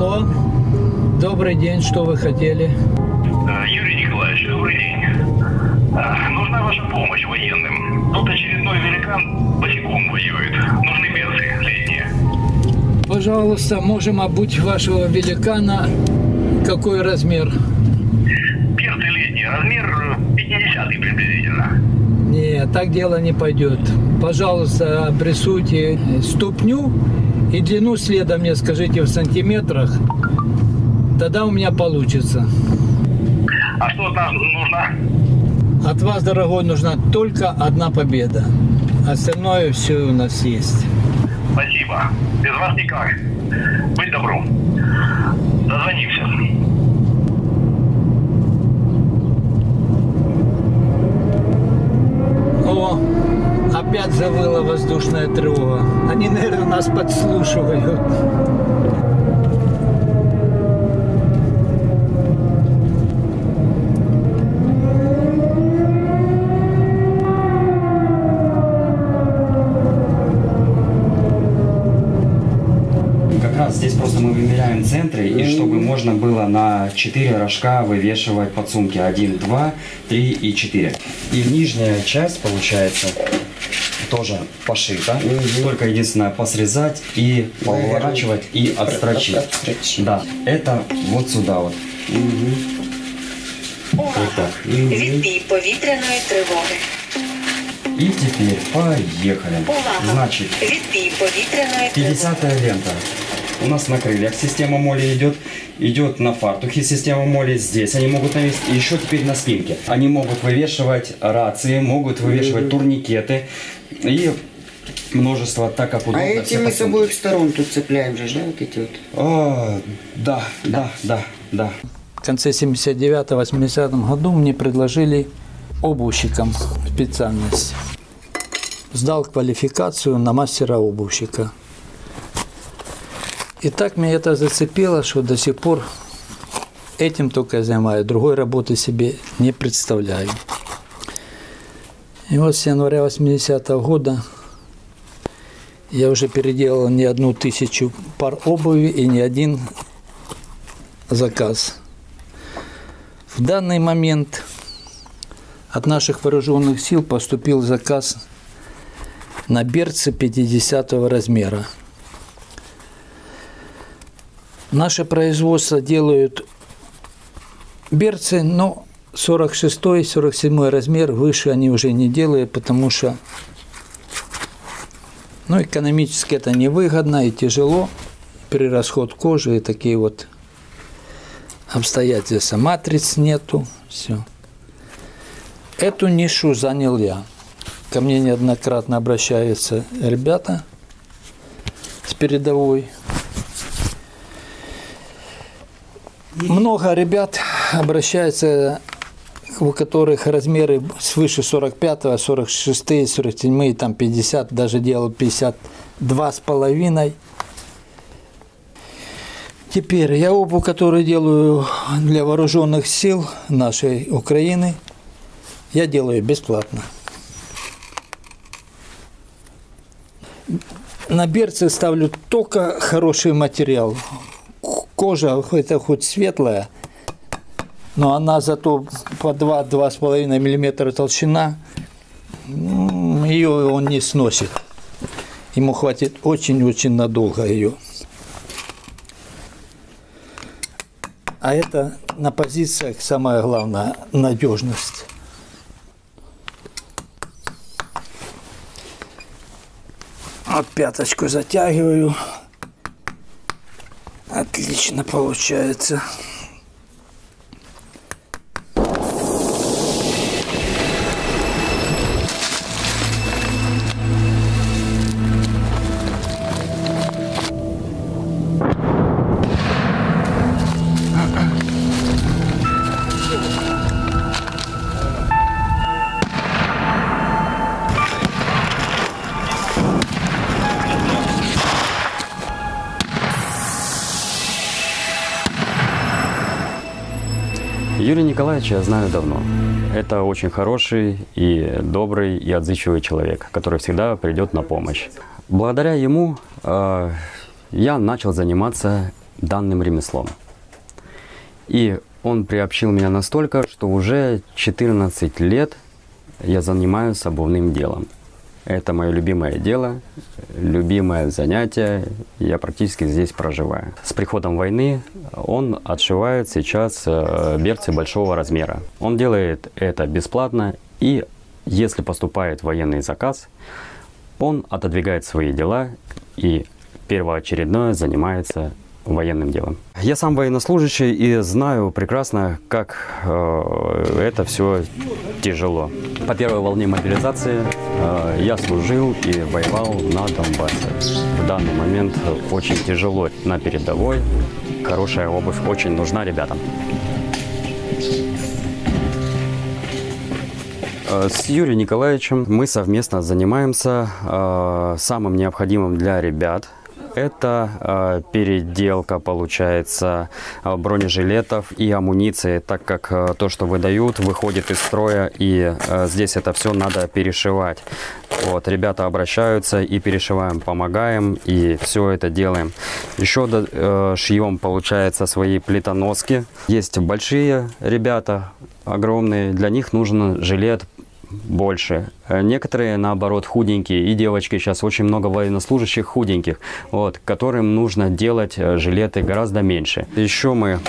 Алло, добрый день, что вы хотели? Юрий Николаевич, добрый день. Нужна ваша помощь военным. Тут очередной великан босиком воюет. Нужны берцы летние. Пожалуйста, можем обуть вашего великана. Какой размер? Берцы летние, размер 50 приблизительно. Нет, так дело не пойдет. Пожалуйста, обрисуйте ступню и длину следа мне скажите в сантиметрах. Тогда у меня получится. А что от нас нужно? От вас, дорогой, нужна только одна победа. Остальное все у нас есть. Спасибо. Без вас никак. Будь добру. Дозвонимся. О, опять завыла воздушная тревога. Они, наверное, нас подслушивают. Здесь просто мы вымеряем центры, и чтобы можно было на 4 рожка вывешивать подсумки 1, 2, 3 и 4. И нижняя часть, получается, тоже пошита, только единственное посрезать и поворачивать и отстрочить. Да, это вот сюда вот. Увага! Відбій повітряної тривоги. И теперь поехали. Увага! Значит, Відбій повітряної тривоги. 50-я лента. У нас на крыльях система моли идет на фартухе система моли, здесь они могут навесить, и еще теперь на спинке. Они могут вывешивать рации, могут вывешивать турникеты и множество, так как удобно. А эти мы с обоих сторон тут цепляем же, да, вот эти вот? Да. В конце 79-80 году мне предложили обувщиком специальность. Сдал квалификацию на мастера обувщика. И так меня это зацепило, что до сих пор этим только занимаюсь. Другой работы себе не представляю. И вот с января 80-го года я уже переделал не 1000 пар обуви и не один заказ. В данный момент от наших вооруженных сил поступил заказ на берцы 50-го размера. Наше производство делают берцы, но 46-й, 47-й размер, выше они уже не делают, потому что экономически это невыгодно и тяжело, перерасход кожи и такие вот обстоятельства. Матриц нету, все. Эту нишу занял я. Ко мне неоднократно обращаются ребята с передовой. Много ребят обращаются, у которых размеры свыше 45-го, 46-е, 47-е, там 50, даже делал 52,5. Теперь я обувь, которую делаю для вооруженных сил нашей Украины, я делаю бесплатно. На берцы ставлю только хороший материал. Кожа это хоть светлая, но она зато по 2-2,5 мм толщина, ее он не сносит. Ему хватит очень-очень надолго ее. А это на позициях самое главное – надежность. Вот пяточку затягиваю. Отлично получается. Юрия Николаевича я знаю давно. Это очень хороший и добрый и отзывчивый человек, который всегда придет на помощь. Благодаря ему я начал заниматься данным ремеслом. И он приобщил меня настолько, что уже 14 лет я занимаюсь обувным делом. Это мое любимое дело, любимое занятие, я практически здесь проживаю. С приходом войны он отшивает сейчас берцы большого размера. Он делает это бесплатно, и если поступает военный заказ, он отодвигает свои дела и первоочередное занимается военным делом. Я сам военнослужащий и знаю прекрасно, как это все тяжело. По первой волне мобилизации я служил и воевал на Донбассе. В данный момент очень тяжело на передовой. Хорошая обувь очень нужна ребятам. С Юрием Николаевичем мы совместно занимаемся самым необходимым для ребят. Это переделка, получается, бронежилетов и амуниции, так как то, что выдают, выходит из строя, и здесь это все надо перешивать. Вот, ребята обращаются и перешиваем, помогаем, и все это делаем. Еще шьем, получается, свои плитоноски. Есть большие ребята, огромные, для них нужен жилет больше. Некоторые, наоборот, худенькие. И девочки, сейчас очень много военнослужащих худеньких, вот, которым нужно делать жилеты гораздо меньше. Еще мы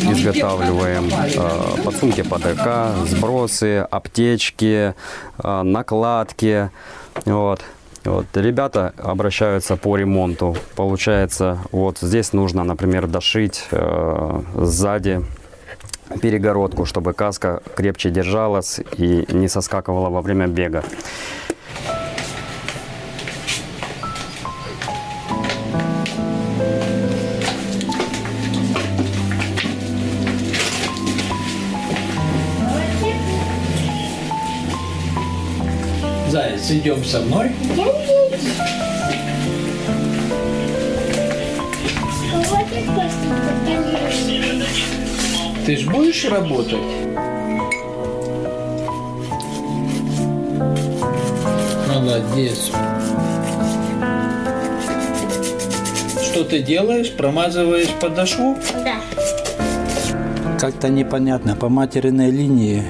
изготавливаем подсумки ПДК, сбросы, аптечки, накладки. Вот. Ребята обращаются по ремонту. Получается, вот здесь нужно, например, дошить сзади перегородку, чтобы каска крепче держалась и не соскакивала во время бега. Заяц, идем со мной. Ты ж будешь работать? Молодец. Что ты делаешь? Промазываешь подошву? Да. Как-то непонятно. По материной линии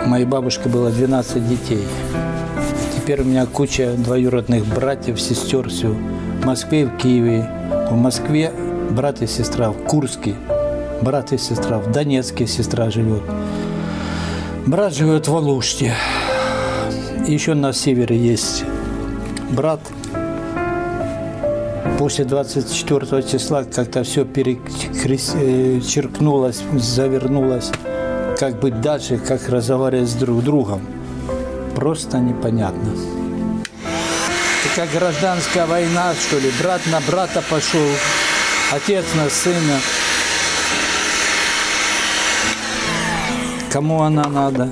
моей бабушке было 12 детей. Теперь у меня куча двоюродных братьев, сестер, все. В Москве и в Киеве. В Москве брат и сестра, в Курске брат и сестра, в Донецке сестра живет. Брат живет в Алуште. Еще на севере есть брат. После 24 числа как-то все перечеркнулось, завернулось. Как быть дальше, как разговаривать с друг другом. Просто непонятно. Это как гражданская война, что ли. Брат на брата пошел. Отец на сына. Кому она надо?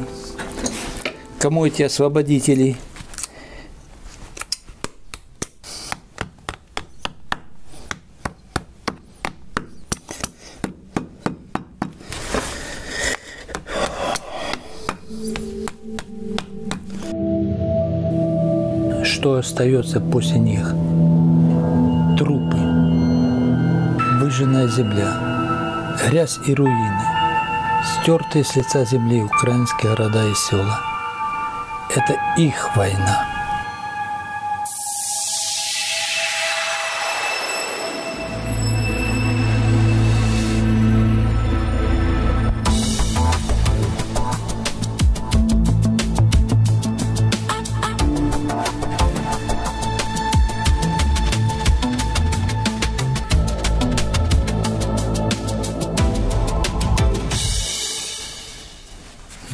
Кому эти освободители? Что остается после них? Трупы. Выжженная земля, грязь и руины, стертые с лица земли украинские города и села. Это их война. —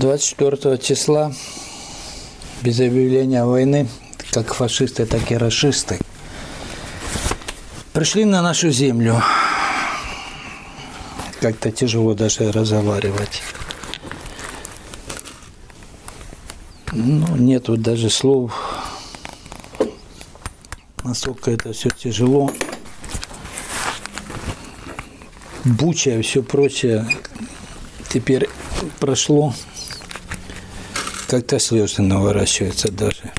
24 числа, без объявления войны, как фашисты, так и рашисты, пришли на нашу землю. Как-то тяжело даже разговаривать. Ну, нету даже слов. Насколько это все тяжело. Буча и все прочее теперь прошло. Как-то слезы наворачиваются даже.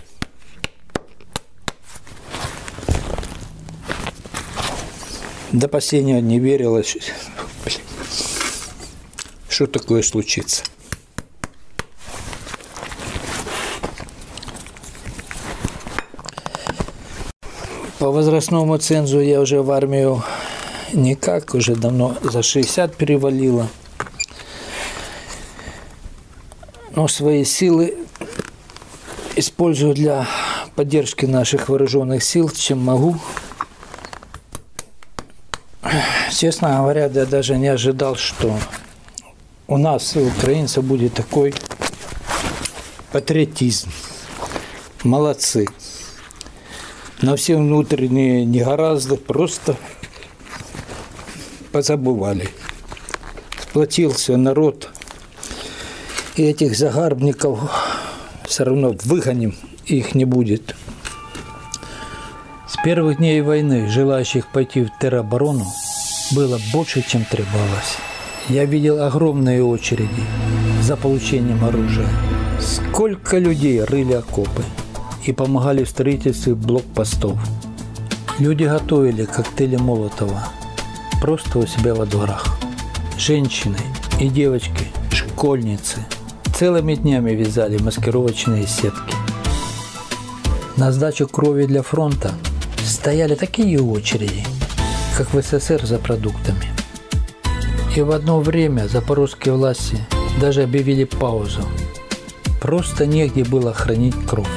До последнего не верилось, что такое случится. По возрастному цензу я уже в армию никак, уже давно за 60 перевалило. Но свои силы использую для поддержки наших вооруженных сил, чем могу. Честно говоря, я даже не ожидал, что у нас, у украинцев, будет такой патриотизм. Молодцы. На все внутренние негоразды просто позабывали. Сплотился народ. И этих загарбников все равно выгоним, их не будет. С первых дней войны желающих пойти в тероборону было больше, чем требовалось. Я видел огромные очереди за получением оружия. Сколько людей рыли окопы и помогали в строительстве блокпостов. Люди готовили коктейли Молотова просто у себя во дворах. Женщины и девочки, школьницы целыми днями вязали маскировочные сетки. На сдачу крови для фронта стояли такие очереди, как в СССР за продуктами. И в одно время запорожские власти даже объявили паузу. Просто негде было хранить кровь.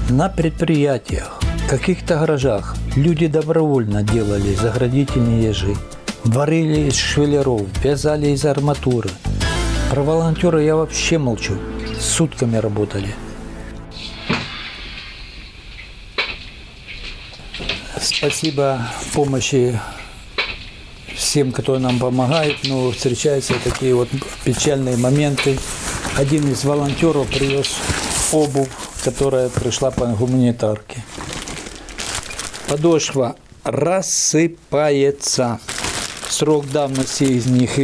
На предприятиях, в каких-то гаражах люди добровольно делали заградительные ежи, варили из швеллеров, вязали из арматуры. Про волонтеры я вообще молчу. Сутками работали. Спасибо помощи всем, кто нам помогает, но встречаются такие вот печальные моменты. Один из волонтеров привез обувь, которая пришла по гуманитарке. Подошва рассыпается. Срок давности из них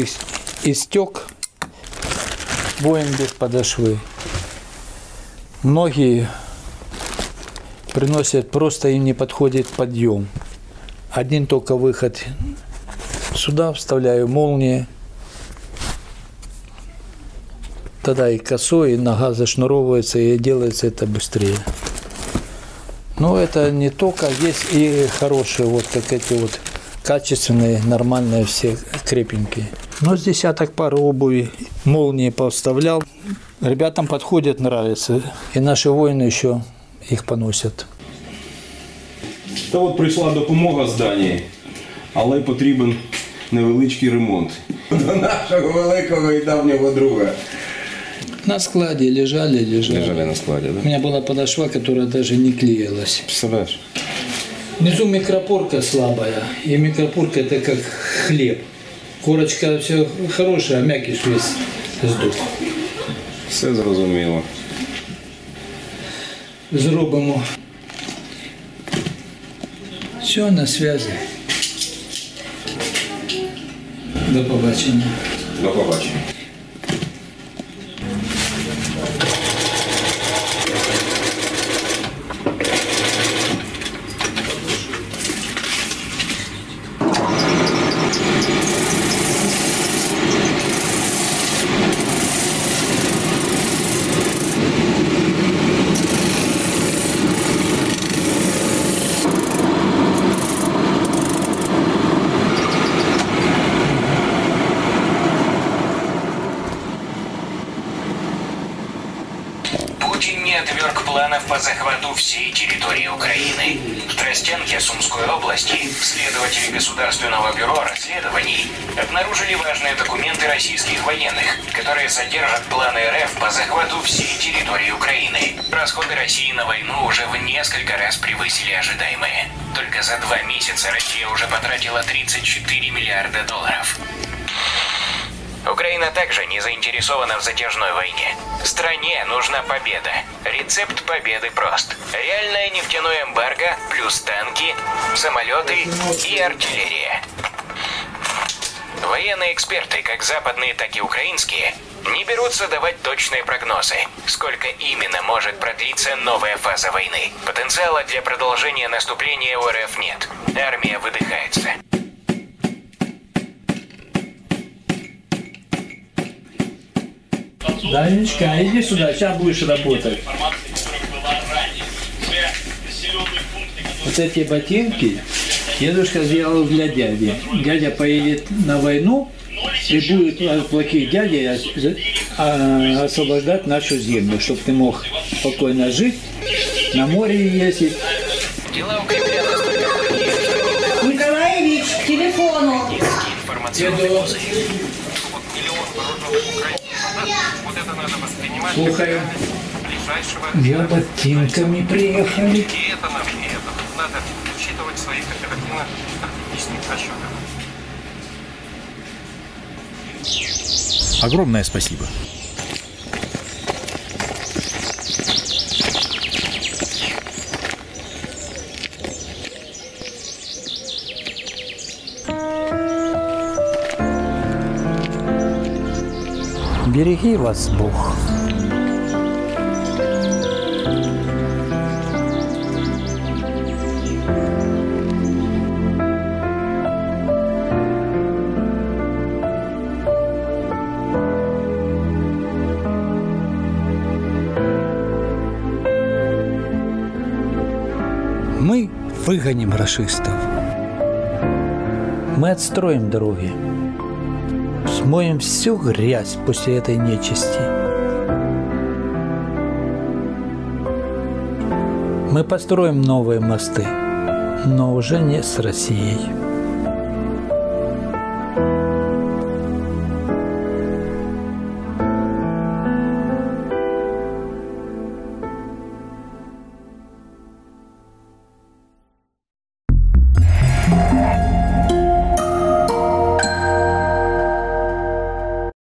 истек. Воин без подошвы. Многие приносят, просто им не подходит подъем. Один только выход. Сюда вставляю молнии. Тогда и косой, и нога зашнуровывается, и делается это быстрее. Но это не только, есть и хорошие, вот как эти вот качественные, нормальные, все крепенькие. Но с десяток пар обуви, молнии поставлял. Ребятам подходит, нравится. И наши воины еще їх поносять. Та от прийшла допомога з Данії, але потрібен невеличкий ремонт. До нашого великого і давнього друга. На складе лежали. Лежали на складе, да? У меня была подошва, которая даже не клеилась. Представляешь? Внизу микропорка слабая, и микропорка это как хлеб. Корочка все хорошая, а мякиш весь сдох. Все зрозуміло. Зробимо. Все, на связи. До побачення. До побачення. Путин не отверг планов по захвату всей территории Украины. В Тростянке Сумской области следователи Государственного бюро расследований обнаружили важные документы российских военных, которые содержат планы РФ по захвату всей территории Украины. Расходы России на войну уже в несколько раз превысили ожидаемые. Только за 2 месяца Россия уже потратила 34 миллиарда долларов. Украина также не заинтересована в затяжной войне. Стране нужна победа. Рецепт победы прост. Реальное нефтяное эмбарго плюс танки, самолеты и артиллерия. Военные эксперты, как западные, так и украинские, Не берутся давать точные прогнозы, сколько именно может продлиться новая фаза войны. Потенциала для продолжения наступления у РФ нет. Армия выдыхается. Данечка, иди сюда, сейчас будешь работать. Вот эти ботинки дедушка сделал для дяди. Дядя поедет на войну и будет от плохих дядей освобождать нашу землю, чтобы ты мог спокойно жить, на море ездить. Дела укрепляют настолько плохие, что Николаевич, к телефону. информационные узы. Вот миллион вооруженных украинцев, вот это надо воспринимать Слухаю. ближайшего. Я ботинками приехали. И это надо учитывать своих оперативно-тактических расчетах. Огромное спасибо. Береги вас Бог. Мы выгоним рашистов. Мы отстроим дороги. Смоем всю грязь после этой нечисти. Мы построим новые мосты, но уже не с Россией.